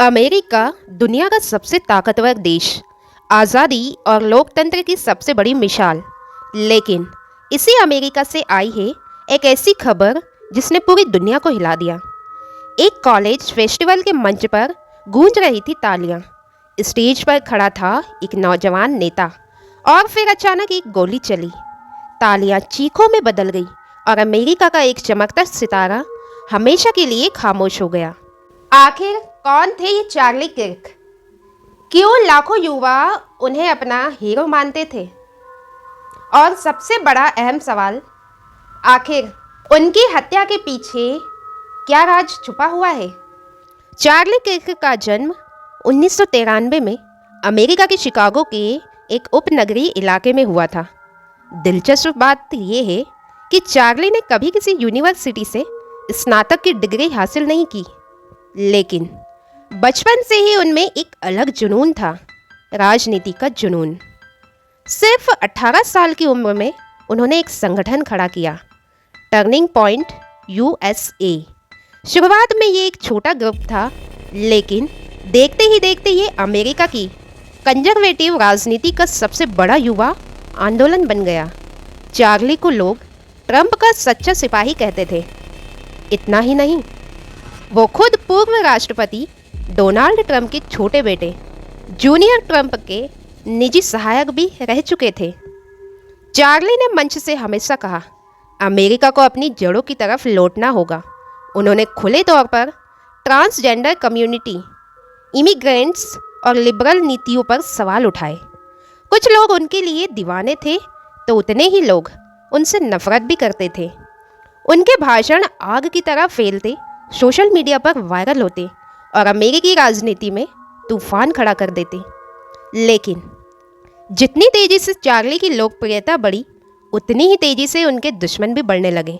America दुनिया का सबसे ताकतवर देश, आज़ादी और लोकतंत्र की सबसे बड़ी मिसाल। लेकिन इसी अमेरिका से आई है एक ऐसी खबर जिसने पूरी दुनिया को हिला दिया। एक कॉलेज फेस्टिवल के मंच पर गूंज रही थी तालियां। स्टेज पर खड़ा था एक नौजवान नेता और फिर अचानक एक गोली चली। तालियां चीखों में बदल गई और अमेरिका का एक चमकता सितारा हमेशा के लिए खामोश हो गया। आखिर कौन थे ये चार्ली किर्क? क्यों लाखों युवा उन्हें अपना हीरो मानते थे? और सबसे बड़ा अहम सवाल, आखिर उनकी हत्या के पीछे क्या राज छुपा हुआ है? चार्ली किर्क का जन्म 1993 में अमेरिका के शिकागो के एक उपनगरीय इलाके में हुआ था। दिलचस्प बात यह है कि चार्ली ने कभी किसी यूनिवर्सिटी से स्नातक की डिग्री हासिल नहीं की, लेकिन बचपन से ही उनमें एक अलग जुनून था, राजनीति का जुनून। सिर्फ 18 साल की उम्र में उन्होंने एक संगठन खड़ा किया, टर्निंग पॉइंट USA। शुरुआत में ये एक छोटा ग्रुप था, लेकिन देखते ही देखते ये अमेरिका की कंजर्वेटिव राजनीति का सबसे बड़ा युवा आंदोलन बन गया। चार्ली को लोग ट्रंप का सच्चा सिपाही कहते थे। इतना ही नहीं, वो खुद पूर्व राष्ट्रपति डोनाल्ड ट्रंप के छोटे बेटे जूनियर ट्रंप के निजी सहायक भी रह चुके थे। चार्ली ने मंच से हमेशा कहा, अमेरिका को अपनी जड़ों की तरफ लौटना होगा। उन्होंने खुले तौर पर ट्रांसजेंडर कम्युनिटी, इमिग्रेंट्स और लिबरल नीतियों पर सवाल उठाए। कुछ लोग उनके लिए दीवाने थे तो उतने ही लोग उनसे नफरत भी करते थे। उनके भाषण आग की तरह फैलते, सोशल मीडिया पर वायरल होते और अमेरिकी राजनीति में तूफान खड़ा कर देते। लेकिन जितनी तेजी से चार्ली की लोकप्रियता बढ़ी, उतनी ही तेजी से उनके दुश्मन भी बढ़ने लगे।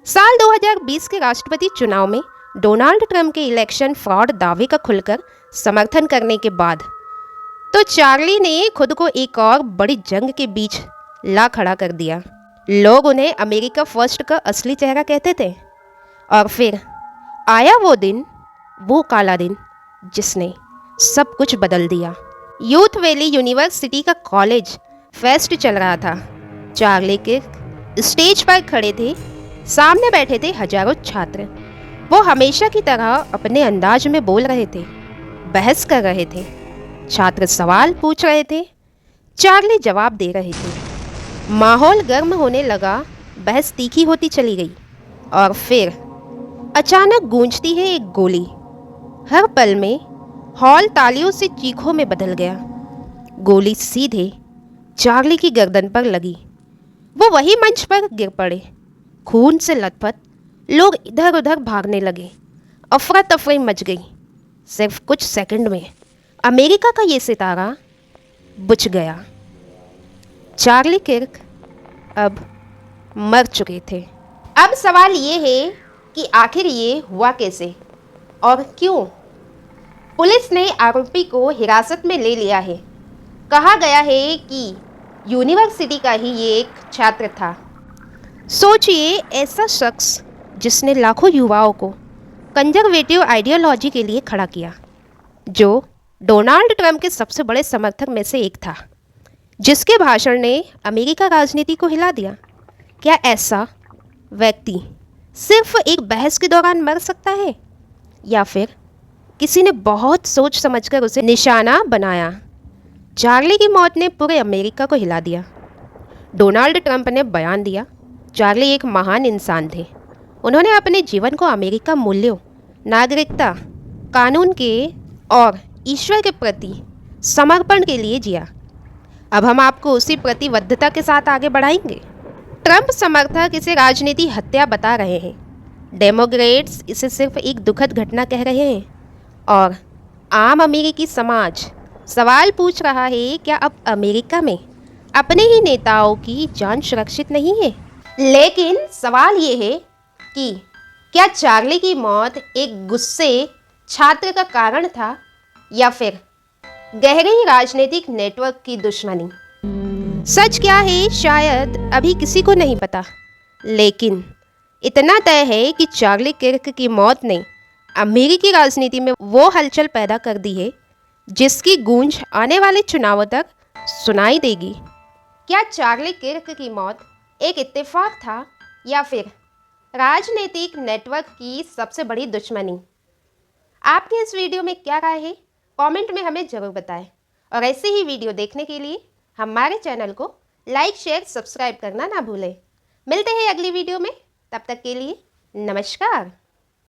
साल 2020 के राष्ट्रपति चुनाव में डोनाल्ड ट्रंप के इलेक्शन फ्रॉड दावे का खुलकर समर्थन करने के बाद तो चार्ली ने खुद को एक और बड़ी जंग के बीच ला खड़ा कर दिया। लोग उन्हें अमेरिका फर्स्ट का असली चेहरा कहते थे। और फिर आया वो दिन, वो काला दिन जिसने सब कुछ बदल दिया। यूथ वैली यूनिवर्सिटी का कॉलेज फेस्ट चल रहा था। चार्ली के स्टेज पर खड़े थे, सामने बैठे थे हजारों छात्र। वो हमेशा की तरह अपने अंदाज में बोल रहे थे, बहस कर रहे थे। छात्र सवाल पूछ रहे थे, चार्ली जवाब दे रहे थे। माहौल गर्म होने लगा, बहस तीखी होती चली गई और फिर अचानक गूंजती है एक गोली। हर पल में हॉल तालियों से चीखों में बदल गया। गोली सीधे चार्ली की गर्दन पर लगी। वो वही मंच पर गिर पड़े, खून से लथपथ। लोग इधर उधर भागने लगे, अफरा तफरी मच गई। सिर्फ कुछ सेकंड में अमेरिका का ये सितारा बुझ गया। चार्ली किर्क अब मर चुके थे। अब सवाल ये है कि आखिर ये हुआ कैसे और क्यों? पुलिस ने आरोपी को हिरासत में ले लिया है। कहा गया है कि यूनिवर्सिटी का ही ये एक छात्र था। सोचिए, ऐसा शख्स जिसने लाखों युवाओं को कंजर्वेटिव आइडियोलॉजी के लिए खड़ा किया, जो डोनाल्ड ट्रंप के सबसे बड़े समर्थक में से एक था, जिसके भाषण ने अमेरिका राजनीति को हिला दिया। क्या ऐसा व्यक्ति सिर्फ एक बहस के दौरान मर सकता है, या फिर किसी ने बहुत सोच समझकर उसे निशाना बनाया? चार्ली की मौत ने पूरे अमेरिका को हिला दिया। डोनाल्ड ट्रंप ने बयान दिया, चार्ली एक महान इंसान थे। उन्होंने अपने जीवन को अमेरिका मूल्यों, नागरिकता, कानून के और ईश्वर के प्रति समर्पण के लिए जिया। अब हम आपको उसी प्रतिबद्धता के साथ आगे बढ़ाएंगे। ट्रंप समर्थक इसे राजनीति हत्या बता रहे हैं, डेमोक्रेट्स इसे सिर्फ एक दुखद घटना कह रहे हैं, और आम अमेरिकी समाज सवाल पूछ रहा है, क्या अब अमेरिका में अपने ही नेताओं की जान सुरक्षित नहीं है? लेकिन सवाल ये है कि क्या चार्ली की मौत एक गुस्से छात्र का कारण था, या फिर गहरी राजनीतिक नेटवर्क की दुश्मनी? सच क्या है, शायद अभी किसी को नहीं पता, लेकिन इतना तय है कि चार्ली किर्क की मौत ने अमेरिकी राजनीति में वो हलचल पैदा कर दी है जिसकी गूंज आने वाले चुनावों तक सुनाई देगी। क्या चार्ली किर्क की मौत एक इत्तेफाक था या फिर राजनीतिक नेटवर्क की सबसे बड़ी दुश्मनी? आपकी इस वीडियो में क्या राय है? कमेंट में हमें ज़रूर बताएं और ऐसे ही वीडियो देखने के लिए हमारे चैनल को लाइक, शेयर, सब्सक्राइब करना ना भूलें। मिलते हैं अगली वीडियो में, तब तक के लिए नमस्कार।